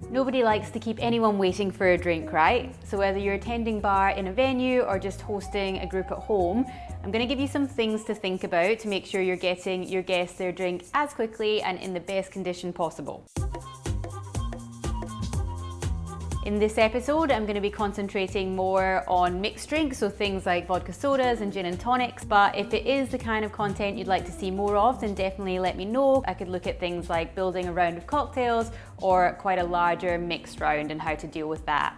Nobody likes to keep anyone waiting for a drink, right? So whether you're attending bar in a venue or just hosting a group at home, I'm going to give you some things to think about to make sure you're getting your guests their drink as quickly and in the best condition possible. In this episode, I'm going to be concentrating more on mixed drinks, so things like vodka sodas and gin and tonics. But if it is the kind of content you'd like to see more of, then definitely let me know. I could look at things like building a round of cocktails or quite a larger mixed round and how to deal with that.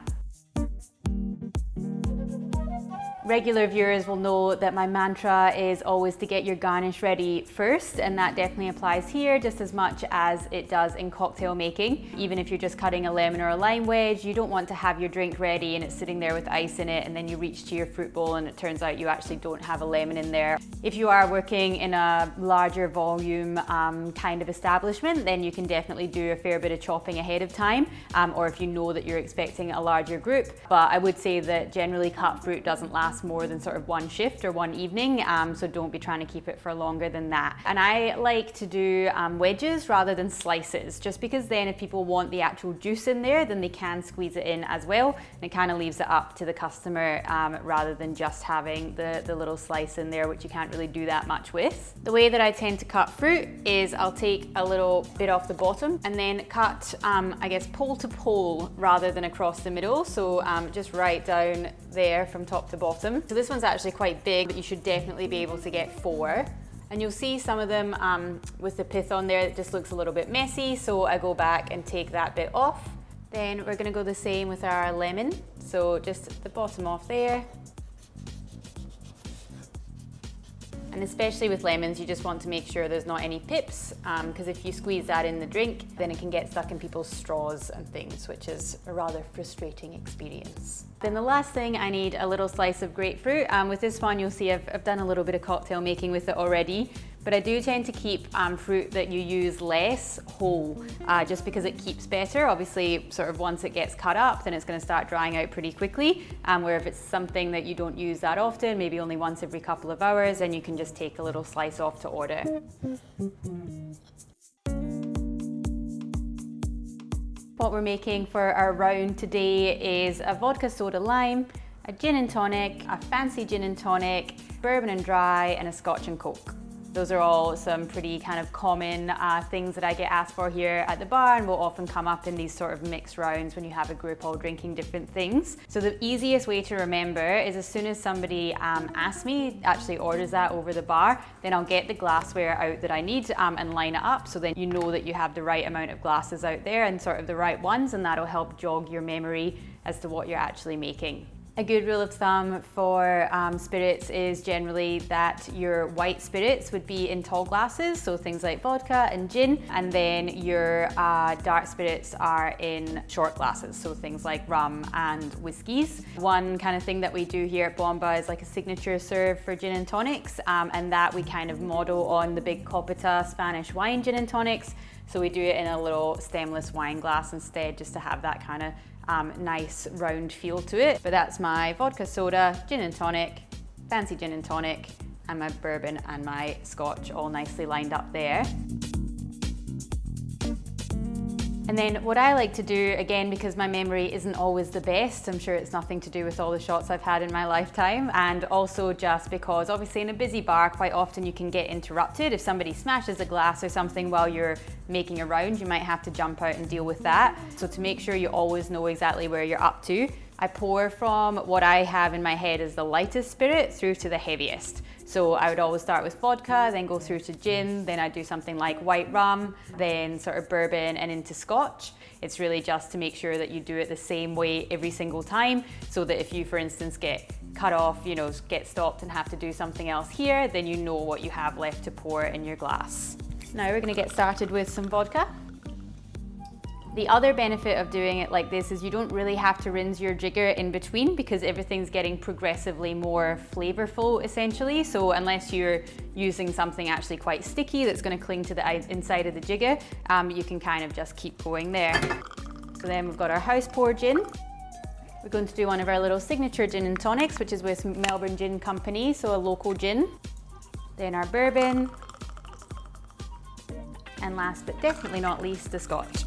Regular viewers will know that my mantra is always to get your garnish ready first, and that definitely applies here just as much as it does in cocktail making. Even if you're just cutting a lemon or a lime wedge, you don't want to have your drink ready and it's sitting there with ice in it, and then you reach to your fruit bowl and it turns out you actually don't have a lemon in there. If you are working in a larger volume kind of establishment, then you can definitely do a fair bit of chopping ahead of time, or if you know that you're expecting a larger group. But I would say that generally cut fruit doesn't last more than sort of one shift or one evening, so don't be trying to keep it for longer than that. And I like to do wedges rather than slices, just because then if people want the actual juice in there, then they can squeeze it in as well, and it kind of leaves it up to the customer rather than just having the little slice in there, which you can't really do that much with. The way that I tend to cut fruit is I'll take a little bit off the bottom and then cut, I guess, pole to pole rather than across the middle, so just right down there from top to bottom. So this one's actually quite big, but you should definitely be able to get 4. And you'll see some of them with the pith on there, it just looks a little bit messy, so I go back and take that bit off. Then we're gonna go the same with our lemon, so just the bottom off there. And especially with lemons, you just want to make sure there's not any pips, because if you squeeze that in the drink, then it can get stuck in people's straws and things, which is a rather frustrating experience. Then the last thing, I need a little slice of grapefruit. With this one, you'll see I've done a little bit of cocktail making with it already, but I do tend to keep fruit that you use less whole, just because it keeps better. Obviously, sort of once it gets cut up, then it's going to start drying out pretty quickly, where if it's something that you don't use that often, maybe only once every couple of hours, then you can just take a little slice off to order. What we're making for our round today is a vodka soda lime, a gin and tonic, a fancy gin and tonic, bourbon and dry, and a scotch and coke. Those are all some pretty kind of common things that I get asked for here at the bar, and will often come up in these sort of mixed rounds when you have a group all drinking different things. So the easiest way to remember is as soon as somebody asks me, actually orders that over the bar, then I'll get the glassware out that I need and line it up, so then you know that you have the right amount of glasses out there and sort of the right ones, and that'll help jog your memory as to what you're actually making. A good rule of thumb for spirits is generally that your white spirits would be in tall glasses, so things like vodka and gin, and then your dark spirits are in short glasses, so things like rum and whiskies. One kind of thing that we do here at Bomba is like a signature serve for gin and tonics, and that we kind of model on the big Copita Spanish wine gin and tonics. So we do it in a little stemless wine glass instead, just to have that kind of nice round feel to it. But that's my vodka soda, gin and tonic, fancy gin and tonic, and my bourbon and my scotch all nicely lined up there. And then what I like to do, again, because my memory isn't always the best, I'm sure it's nothing to do with all the shots I've had in my lifetime, and also just because obviously in a busy bar, quite often you can get interrupted. If somebody smashes a glass or something while you're making a round, you might have to jump out and deal with that. So to make sure you always know exactly where you're up to, I pour from what I have in my head as the lightest spirit through to the heaviest. So I would always start with vodka, then go through to gin, then I'd do something like white rum, then sort of bourbon and into scotch. It's really just to make sure that you do it the same way every single time, so that if you, for instance, get cut off, get stopped and have to do something else here, then you know what you have left to pour in your glass. Now we're going to get started with some vodka. The other benefit of doing it like this is you don't really have to rinse your jigger in between, because everything's getting progressively more flavorful essentially. So unless you're using something actually quite sticky that's going to cling to the inside of the jigger, you can kind of just keep going there. So then we've got our house pour gin. We're going to do one of our little signature gin and tonics, which is with Melbourne Gin Company, so a local gin. Then our bourbon. And last but definitely not least, the scotch.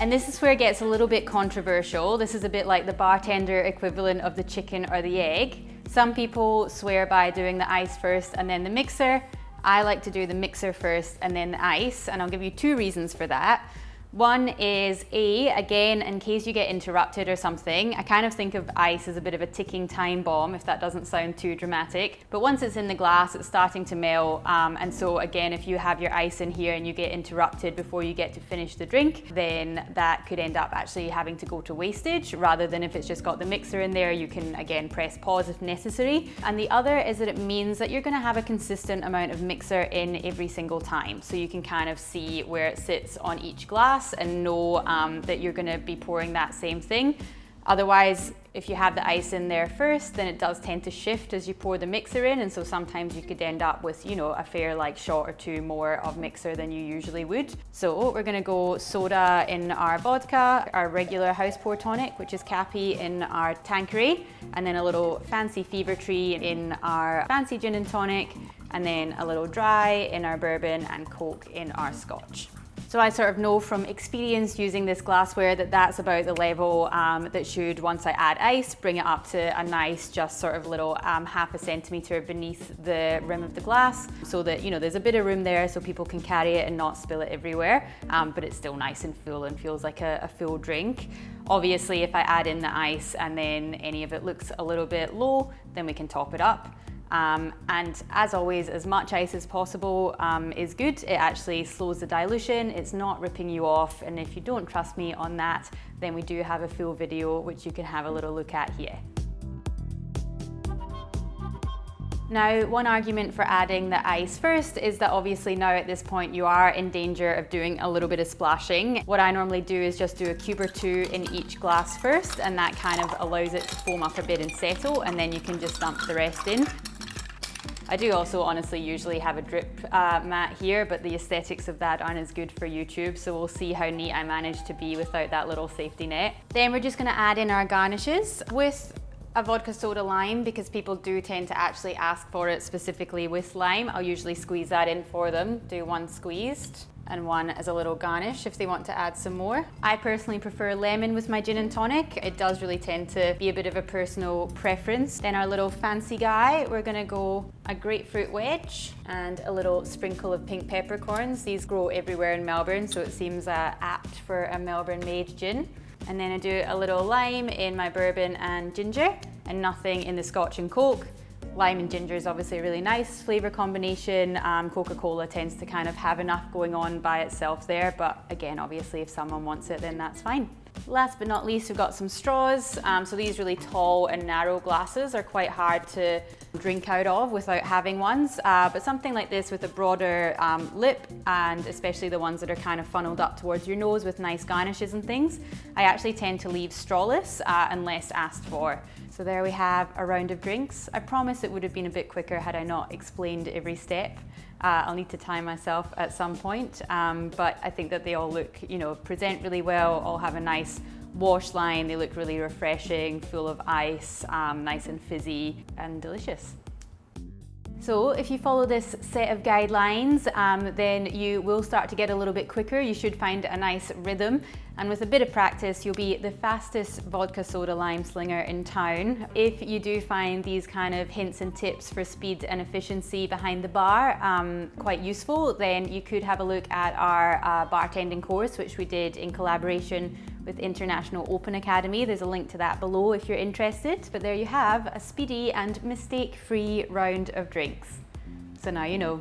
And this is where it gets a little bit controversial. This is a bit like the bartender equivalent of the chicken or the egg. Some people swear by doing the ice first and then the mixer. I like to do the mixer first and then the ice, and I'll give you two reasons for that. One is again, in case you get interrupted or something, I kind of think of ice as a bit of a ticking time bomb, if that doesn't sound too dramatic. But once it's in the glass, it's starting to melt. And so again, if you have your ice in here and you get interrupted before you get to finish the drink, then that could end up actually having to go to wastage, rather than if it's just got the mixer in there, you can again press pause if necessary. And the other is that it means that you're gonna have a consistent amount of mixer in every single time. So you can kind of see where it sits on each glass and know that you're going to be pouring that same thing. Otherwise, if you have the ice in there first, then it does tend to shift as you pour the mixer in, and so sometimes you could end up with, you know, a fair like shot or two more of mixer than you usually would. So we're going to go soda in our vodka, our regular house pour tonic, which is Cappy, in our Tanqueray, and then a little fancy Fever Tree in our fancy gin and tonic, and then a little dry in our bourbon, and Coke in our Scotch. So I sort of know from experience using this glassware that that's about the level that should, once I add ice, bring it up to a nice, just sort of little half a centimetre beneath the rim of the glass, so that, you know, there's a bit of room there so people can carry it and not spill it everywhere, but it's still nice and full and feels like a full drink. Obviously, if I add in the ice and then any of it looks a little bit low, then we can top it up. And as always, as much ice as possible is good. It actually slows the dilution, it's not ripping you off, and if you don't trust me on that, then we do have a full video which you can have a little look at here. Now, one argument for adding the ice first is that obviously now at this point you are in danger of doing a little bit of splashing. What I normally do is just do a cube or two in each glass first, and that kind of allows it to foam up a bit and settle, and then you can just dump the rest in. I do also honestly usually have a drip mat here, but the aesthetics of that aren't as good for YouTube, so we'll see how neat I manage to be without that little safety net. Then we're just gonna add in our garnishes with a vodka soda lime, because people do tend to actually ask for it specifically with lime. I'll usually squeeze that in for them, do one squeezed and one as a little garnish if they want to add some more. I personally prefer lemon with my gin and tonic. It does really tend to be a bit of a personal preference. Then our little fancy guy, we're gonna go a grapefruit wedge and a little sprinkle of pink peppercorns. These grow everywhere in Melbourne, so it seems apt for a Melbourne-made gin. And then I do a little lime in my bourbon and ginger, and nothing in the Scotch and Coke. Lime and ginger is obviously a really nice flavour combination. Coca-Cola tends to kind of have enough going on by itself there, but again, obviously if someone wants it, then that's fine. Last but not least, we've got some straws. So these really tall and narrow glasses are quite hard to drink out of without having ones, but something like this with a broader lip, and especially the ones that are kind of funneled up towards your nose with nice garnishes and things, I actually tend to leave strawless unless asked for. So there we have a round of drinks. I promise it would have been a bit quicker had I not explained every step. I'll need to time myself at some point, but I think that they all look, you know, present really well, all have a nice wash line, they look really refreshing, full of ice, nice and fizzy and delicious. So if you follow this set of guidelines, then you will start to get a little bit quicker. You should find a nice rhythm, and with a bit of practice, you'll be the fastest vodka soda lime slinger in town. If you do find these kind of hints and tips for speed and efficiency behind the bar quite useful, then you could have a look at our bartending course, which we did in collaboration with International Open Academy. There's a link to that below if you're interested. But there you have a speedy and mistake-free round of drinks. So now you know.